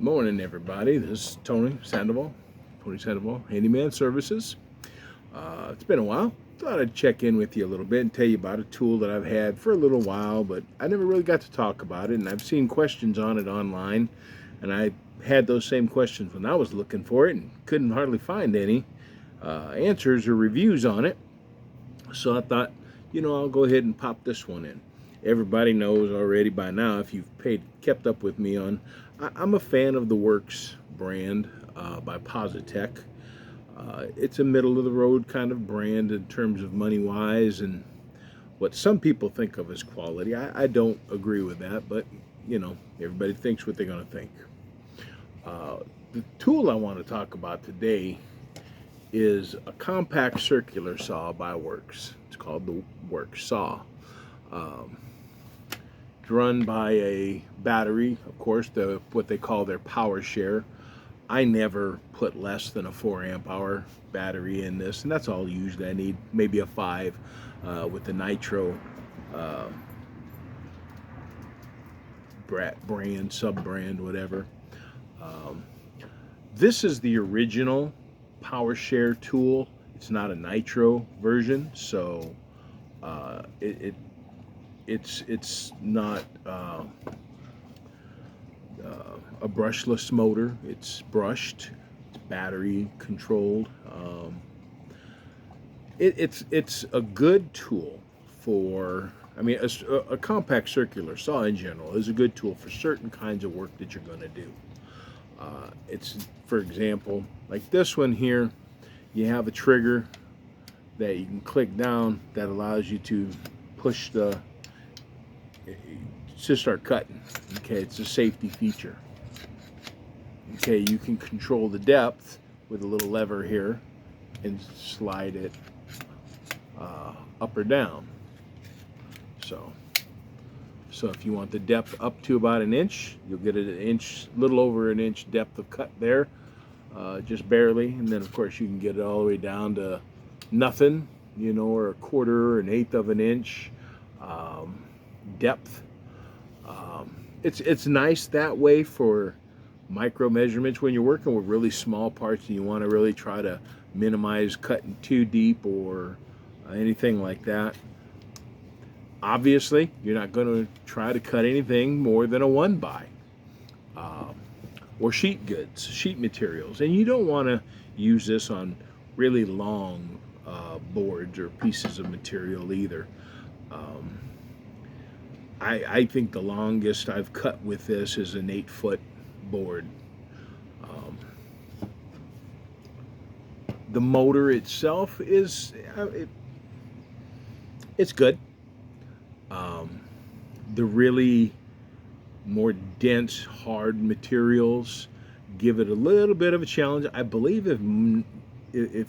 Morning, everybody. This is Tony Sandoval, Handyman Services. It's been a while. Thought I'd check in with you a little bit and tell you about a tool that I've had for a little while, but I never really got to talk about it. And I've seen questions on it online, and I had those same questions when I was looking for it and couldn't hardly find any answers or reviews on it. So I thought, I'll go ahead and pop this one in. Everybody knows already by now, if you've kept up with me I'm a fan of the Worx brand by Positech. It's a middle of the road kind of brand in terms of money wise and what some people think of as quality. I don't agree with that, but everybody thinks what they're going to think. The tool I want to talk about today is a compact circular saw by Worx. It's called the WorxSaw. It's run by a battery, of course, what they call their power share. I never put less than a 4 amp hour battery in this, and that's all usually I need, maybe a 5 with the nitro brand, sub-brand, whatever. This is the original power share tool. It's not a nitro version, so it's not a brushless motor. It's brushed. It's battery controlled. It's a good tool for. I mean, a compact circular saw in general is a good tool for certain kinds of work that you're going to do. It's, for example, like this one here, you have a trigger that you can click down that allows you to push to start cutting. Okay, it's a safety feature. Okay, you can control the depth with a little lever here and slide it up or down. So if you want the depth up to about an inch, you'll get an inch, little over an inch depth of cut there, just barely. And then of course you can get it all the way down to nothing, or a quarter or an eighth of an inch depth. It's nice that way for micro measurements when you're working with really small parts and you want to really try to minimize cutting too deep or anything like that. Obviously, you're not going to try to cut anything more than a 1x or sheet goods, sheet materials. And you don't want to use this on really long boards or pieces of material either. I think the longest I've cut with this is an 8-foot board. The motor itself is it's good. The really more dense, hard materials give it a little bit of a challenge. I believe if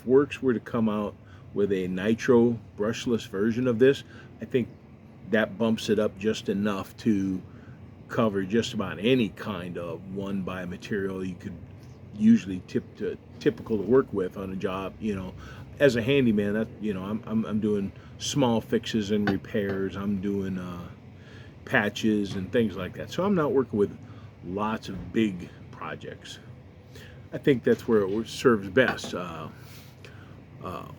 Worx were to come out with a nitro brushless version of this, I think that bumps it up just enough to cover just about any kind of 1x material you could usually typical to work with on a job. As a handyman, that I'm doing small fixes and repairs. I'm doing patches and things like that. So I'm not working with lots of big projects. I think that's where it serves best, or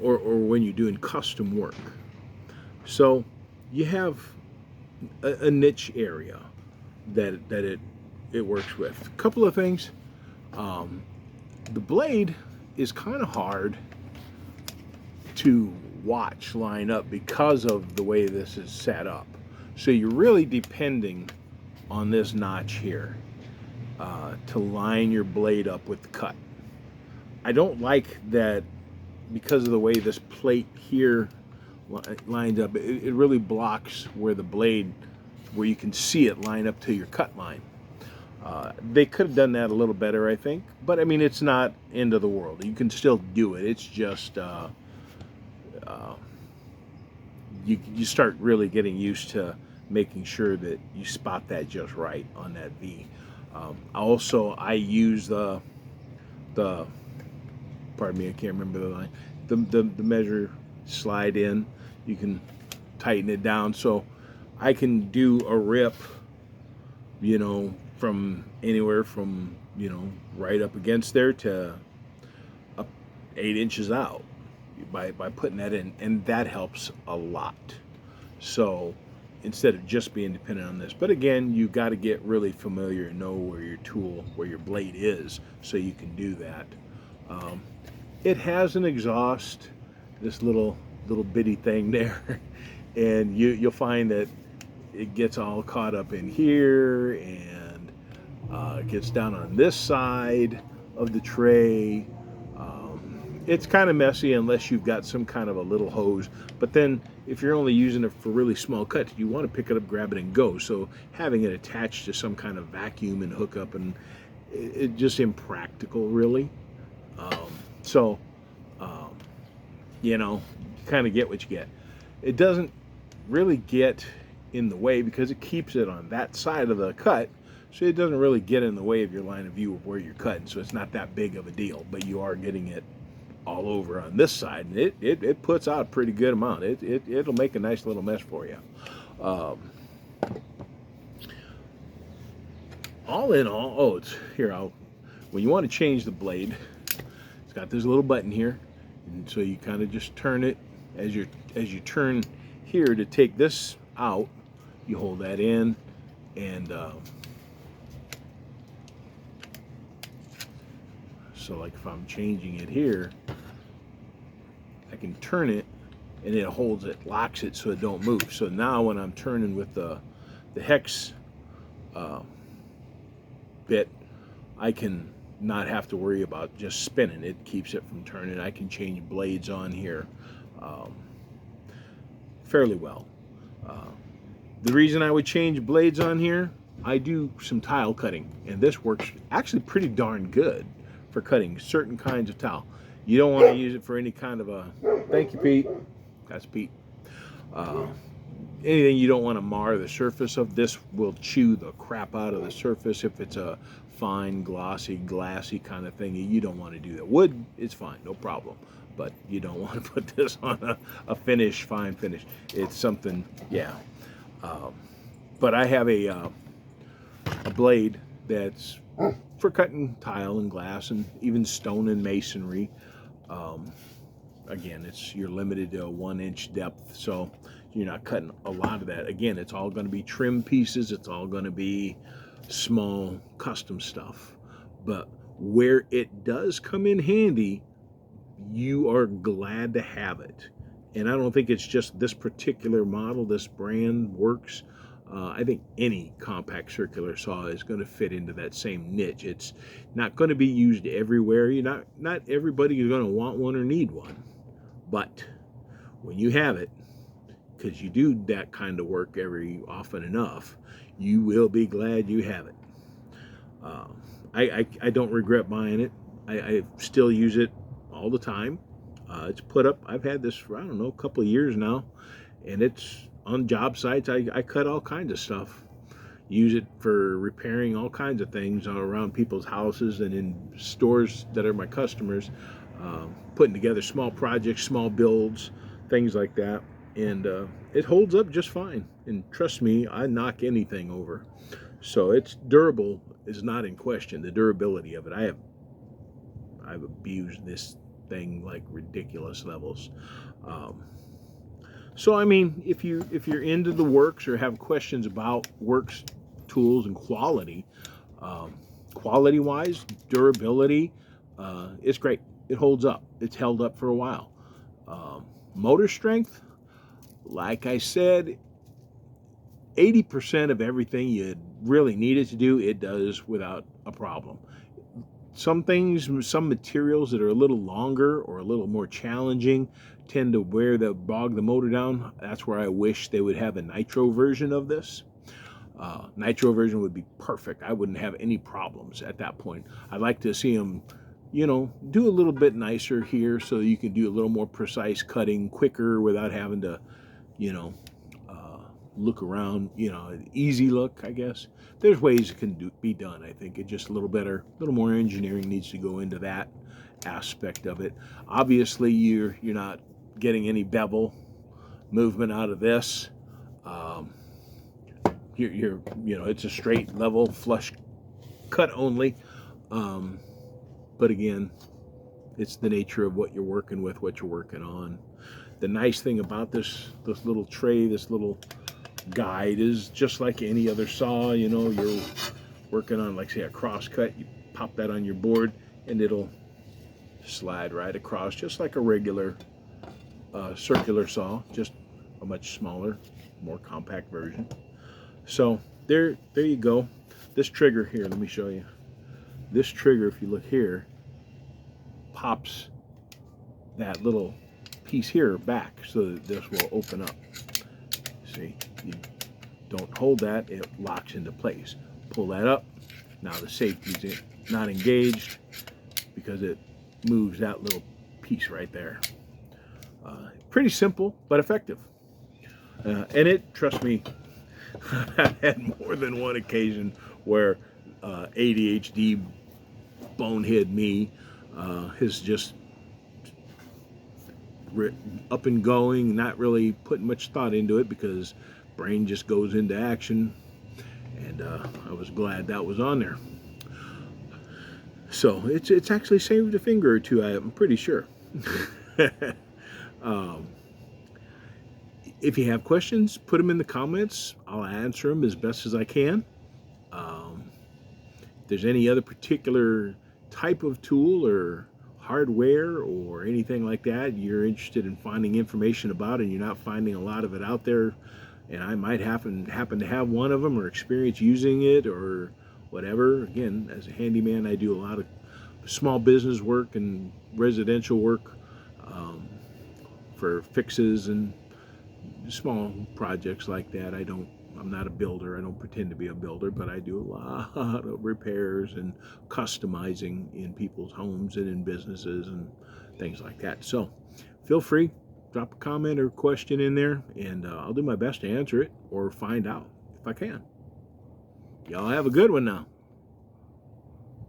when you're doing custom work. So you have a niche area that it works with. A couple of things. The blade is kind of hard to watch line up because of the way this is set up. So you're really depending on this notch here to line your blade up with the cut. I don't like that because of the way this plate here lines up. It really blocks where the blade, where you can see it line up to your cut line. They could have done that a little better, I think, but I mean, it's not end of the world. You can still do it. It's just you start really getting used to making sure that you spot that just right on that V. I use the pardon me, I can't remember the line. The measure slide in. You can tighten it down so I can do a rip you know, from anywhere from, you know, right up against there to up 8 inches out by putting that in, and that helps a lot. So instead of just being dependent on this, but again, you got to get really familiar and know where your tool, where your blade is, so you can do that. Um, it has an exhaust, this little bitty thing there, and you'll find that it gets all caught up in here, and it gets down on this side of the tray. It's kind of messy unless you've got some kind of a little hose. But then if you're only using it for really small cuts, you want to pick it up, grab it, and go. So having it attached to some kind of vacuum and hookup, and it just impractical, really. Um, so, um, you know, you kind of get what you get. It doesn't really get in the way because it keeps it on that side of the cut, so it doesn't really get in the way of your line of view of where you're cutting. So it's not that big of a deal, but you are getting it all over on this side, and it puts out a pretty good amount. It'll make a nice little mess for you. Um, all in all, oh, it's here. When you want to change the blade, it's got this little button here, and so you kind of just turn it as you turn here to take this out. You hold that in, and so like if I'm changing it here, I can turn it, and it holds it, locks it so it don't move. So now when I'm turning with the hex bit, I can not have to worry about just spinning. It keeps it from turning. I can change blades on here fairly well. The reason I would change blades on here, I do some tile cutting, and this works actually pretty darn good for cutting certain kinds of tile. You don't want to use it for any kind of a, thank you, Pete. That's Pete. Anything you don't want to mar the surface of. This will chew the crap out of the surface. If it's a fine, glossy, glassy kind of thing, you don't want to do that. Wood, it's fine, no problem. But you don't want to put this on a finish, fine finish. It's something, yeah. But I have a blade that's for cutting tile and glass and even stone and masonry. Again, you're limited to a 1-inch depth, so you're not cutting a lot of that. Again, it's all going to be trim pieces. It's all going to be small custom stuff. But where it does come in handy, you are glad to have it. And I don't think it's just this particular model, this brand Worx. I think any compact circular saw is going to fit into that same niche. It's not going to be used everywhere. Not everybody is going to want one or need one. But when you have it, because you do that kind of work every often enough, you will be glad you have it. I don't regret buying it. I still use it all the time. It's put up, I've had this for, I don't know, a couple of years now, and it's on job sites. I cut all kinds of stuff. Use it for repairing all kinds of things around people's houses and in stores that are my customers, putting together small projects, small builds, things like that. And it holds up just fine. And trust me, I knock anything over. So it's durable is not in question. The durability of it. I've abused this thing like ridiculous levels. So I mean, if you're into the Worx or have questions about Worx tools and quality, quality-wise, durability, it's great. It holds up. It's held up for a while. Motor strength, like I said, 80% of everything you really need it to do, it does without a problem. Some things, some materials that are a little longer or a little more challenging tend to bog the motor down. That's where I wish they would have a nitro version of this. Nitro version would be perfect. I wouldn't have any problems at that point. I'd like to see them, do a little bit nicer here so you can do a little more precise cutting quicker without having to, look around, easy look, I guess. There's ways it can be done. I think it just a little more engineering needs to go into that aspect of it. Obviously, you're not getting any bevel movement out of this. it's a straight, level, flush cut only. But again, it's the nature of what you're working with, what you're working on. The nice thing about this little tray, this little guide, is just like any other saw. You're working on, like, say, a cross cut. You pop that on your board, and it'll slide right across, just like a regular circular saw, just a much smaller, more compact version. So there you go. This trigger here, let me show you. This trigger, if you look here, pops that little piece here back so that this will open up. See, you don't hold that, it locks into place. Pull that up. Now the safety's not engaged because it moves that little piece right there. Pretty simple, but effective. And it, trust me, I've had more than one occasion where ADHD bonehead me has just up and going, not really putting much thought into it because brain just goes into action. And I was glad that was on there. So it's actually saved a finger or two, I'm pretty sure. If you have questions, put them in the comments. I'll answer them as best as I can. If there's any other particular type of tool or hardware or anything like that you're interested in finding information about, and you're not finding a lot of it out there, and I might happen to have one of them or experience using it or whatever. Again, as a handyman, I do a lot of small business work and residential work for fixes and small projects like that. I'm not a builder. I don't pretend to be a builder, but I do a lot of repairs and customizing in people's homes and in businesses and things like that. So feel free, drop a comment or question in there, and I'll do my best to answer it or find out if I can. Y'all have a good one now.